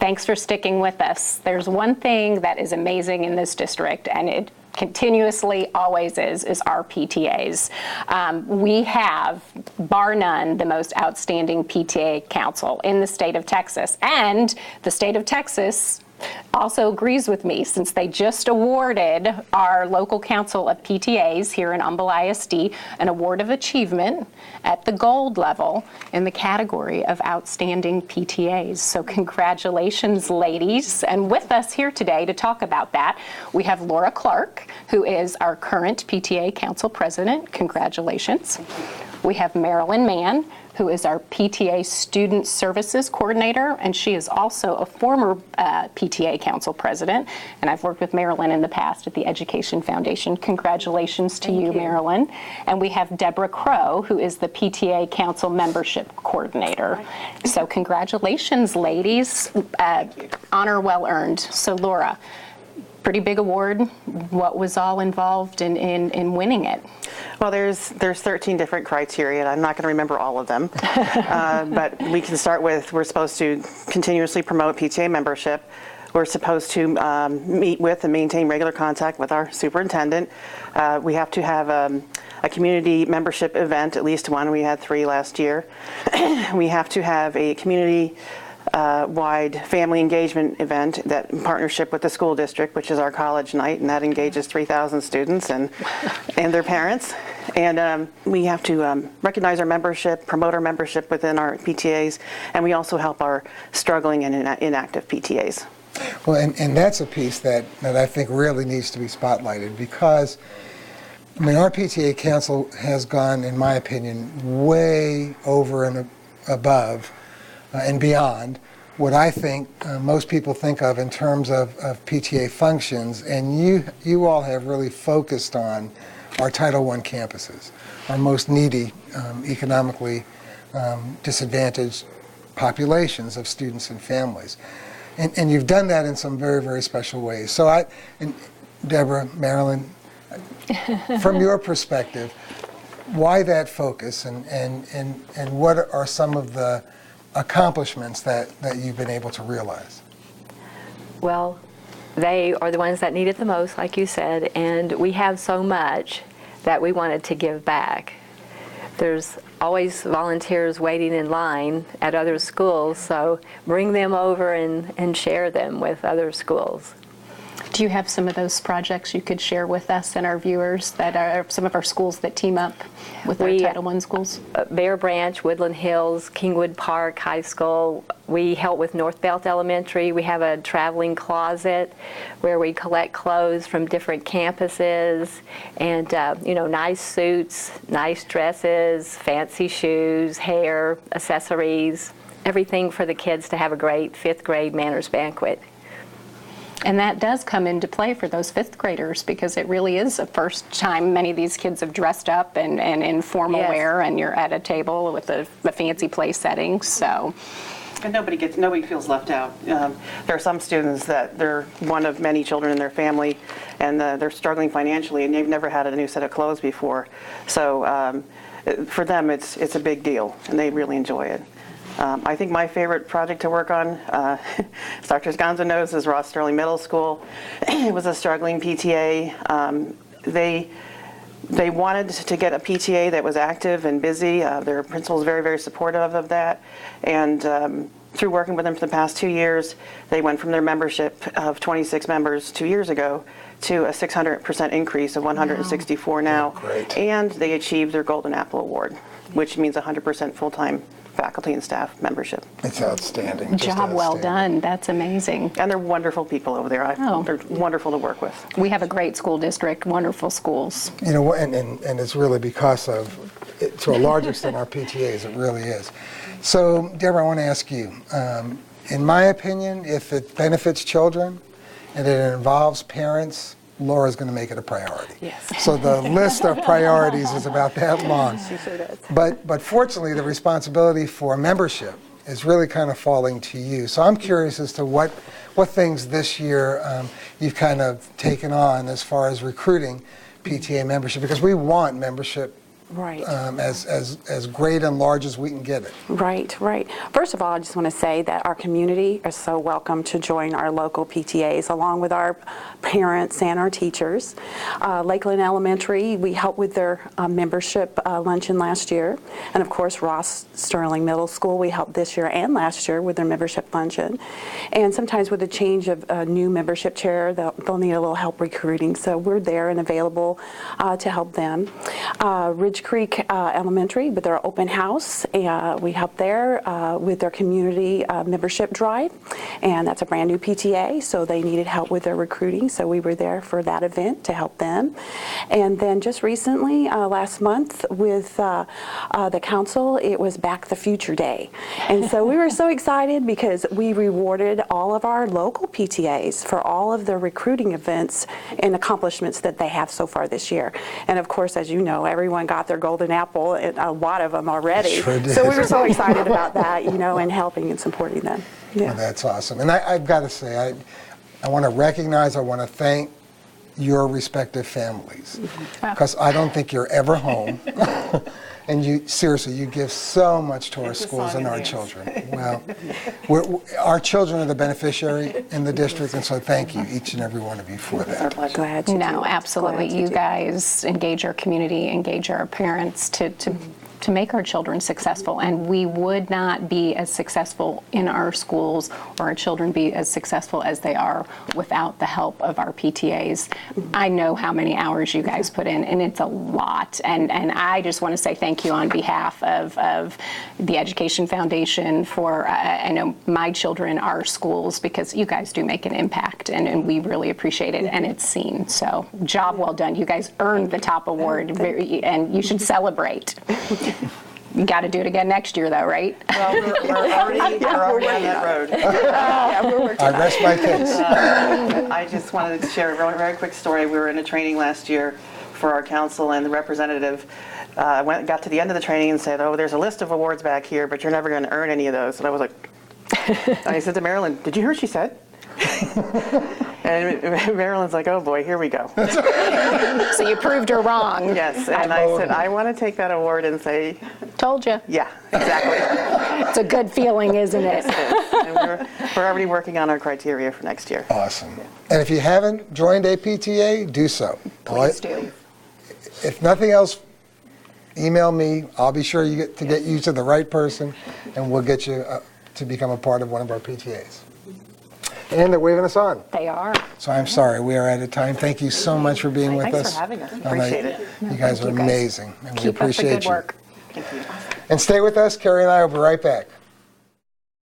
Thanks for sticking with us. There's one thing that is amazing in this district, and it continuously always is our PTAs. We have, bar none, the most outstanding PTA council in the state of Texas. And the state of Texas also agrees with me, since they just awarded our local council of PTAs here in Humble ISD an award of achievement at the gold level in the category of outstanding PTAs. So congratulations, ladies. And with us here today to talk about that, we have Laura Clarke, who is our current PTA council president. Congratulations. We have Marilyn Mann, who is our PTA Student Services Coordinator, and she is also a former PTA Council President, and I've worked with Marilyn in the past at the Education Foundation. Congratulations to you, Marilyn. And we have Deborah Crow, who is the PTA Council Membership Coordinator. So congratulations, ladies. Honor well earned. So Laura, pretty big award. What was all involved in winning it? Well, there's 13 different criteria, and I'm not going to remember all of them. But we can start with, we're supposed to continuously promote PTA membership. We're supposed to meet with and maintain regular contact with our superintendent. We have to have a community membership event, at least one. We had 3 last year. We have to have a community wide family engagement event that in partnership with the school district, which is our college night, and that engages 3,000 students and their parents. And we have to recognize our membership, promote our membership within our PTAs, and we also help our struggling and inactive PTAs. Well, and that's a piece that I think really needs to be spotlighted, because I mean, our PTA Council has gone, in my opinion, way over and above and beyond what I think most people think of in terms of PTA functions, and you all have really focused on our Title I campuses, our most needy, economically disadvantaged populations of students and families. And you've done that in some very, very special ways. So and Deborah, Marilyn, from your perspective, why that focus, and what are some of the accomplishments that you've been able to realize? Well, they are the ones that need it the most, like you said, and we have so much that we wanted to give back. There's always volunteers waiting in line at other schools, so bring them over and share them with other schools. Do you have some of those projects you could share with us and our viewers that are some of our schools that team up with our Title I schools? Bear Branch, Woodland Hills, Kingwood Park High School. We help with North Belt Elementary. We have a traveling closet where we collect clothes from different campuses, and nice suits, nice dresses, fancy shoes, hair, accessories, everything for the kids to have a great 5th grade manners banquet. And that does come into play for those 5th graders, because it really is the first time many of these kids have dressed up and in formal wear, and you're at a table with a fancy place setting. So, and nobody feels left out. There are some students that they're one of many children in their family, and they're struggling financially, and they've never had a new set of clothes before. So for them, it's a big deal, and they really enjoy it. I think my favorite project to work on, as Dr. Sgonza knows, is Ross Sterling Middle School. It was a struggling PTA. They wanted to get a PTA that was active and busy. Their principal is very, very supportive of that. And through working with them for the past 2 years, they went from their membership of 26 members 2 years ago to a 600% increase of 164 now. Great. And they achieved their Golden Apple Award, which means 100% full-time faculty and staff membership. It's outstanding. Job well done. That's amazing. And they're wonderful people over there. They're wonderful to work with. We have a great school district, wonderful schools. You know, and it's really because of, to a large extent, our PTAs. It really is. So, Deborah, I want to ask you, in my opinion, if it benefits children and it involves parents, Laura's going to make it a priority. Yes. So the list of priorities is about that long. She sure does. But fortunately, the responsibility for membership is really kind of falling to you. So I'm curious as to what things this year you've kind of taken on as far as recruiting PTA membership, because we want membership Right. as great and large as we can get it. Right, right. First of all, I just want to say that our community is so welcome to join our local PTAs, along with our parents and our teachers. Lakeland Elementary, we helped with their membership luncheon last year. And of course, Ross Sterling Middle School, we helped this year and last year with their membership luncheon. And sometimes with a change of a new membership chair, they'll need a little help recruiting. So we're there and available to help them. Ridge Creek Elementary with their open house, we help there with their community membership drive, and that's a brand new PTA, so they needed help with their recruiting, so we were there for that event to help them. And then just recently, last month with the council, it was Back the Future Day, and so we were so excited because we rewarded all of our local PTAs for all of their recruiting events and accomplishments that they have so far this year. And of course, as you know, everyone got their golden apple, and a lot of them already. Sure did. So we were so excited about that, and helping and supporting them. Yeah. Well, that's awesome. And I've got to say, I want to recognize, I want to thank your respective families, because I don't think you're ever home. And you, seriously, you give so much to our schools and our children. Well, our children are the beneficiary in the district, and so thank you, each and every one of you, for that. Glad you No, do. absolutely. Glad you You do. guys engage our community, engage our parents to make our children successful, and we would not be as successful in our schools or our children be as successful as they are without the help of our PTAs. I know how many hours you guys put in, and it's a lot, and I just want to say thank you on behalf of the Education Foundation for, I know my children are schools, because you guys do make an impact, and we really appreciate it, and it's seen. So job well done. You guys earned the top award, and you should celebrate. You got to do it again next year, though, right? Well, we're already on that road. I rest my case. I just wanted to share a very quick story. We were in a training last year for our council, and the representative got to the end of the training and said, "Oh, there's a list of awards back here, but you're never going to earn any of those." And I was like, and I said to Marilyn, "Did you hear what she said?" And Marilyn's like, "Oh boy, here we go." So you proved her wrong. Yes, and I said, "I want to take that award and say, Told you. yeah, exactly." It's a good feeling, isn't it? And we're already working on our criteria for next year. Awesome. And if you haven't joined a PTA, do so. Please do. If nothing else, email me. I'll be sure to get you to the right person, and we'll get you to become a part of one of our PTAs. And they're waving us on. They are. So I'm sorry, we are out of time. Thank you so much for being with Thanks us. for having us. Appreciate it. You guys are Thank you, guys. amazing, and we Keep up the appreciate good you. work. Thank you. And stay with us. Carrie and I will be right back.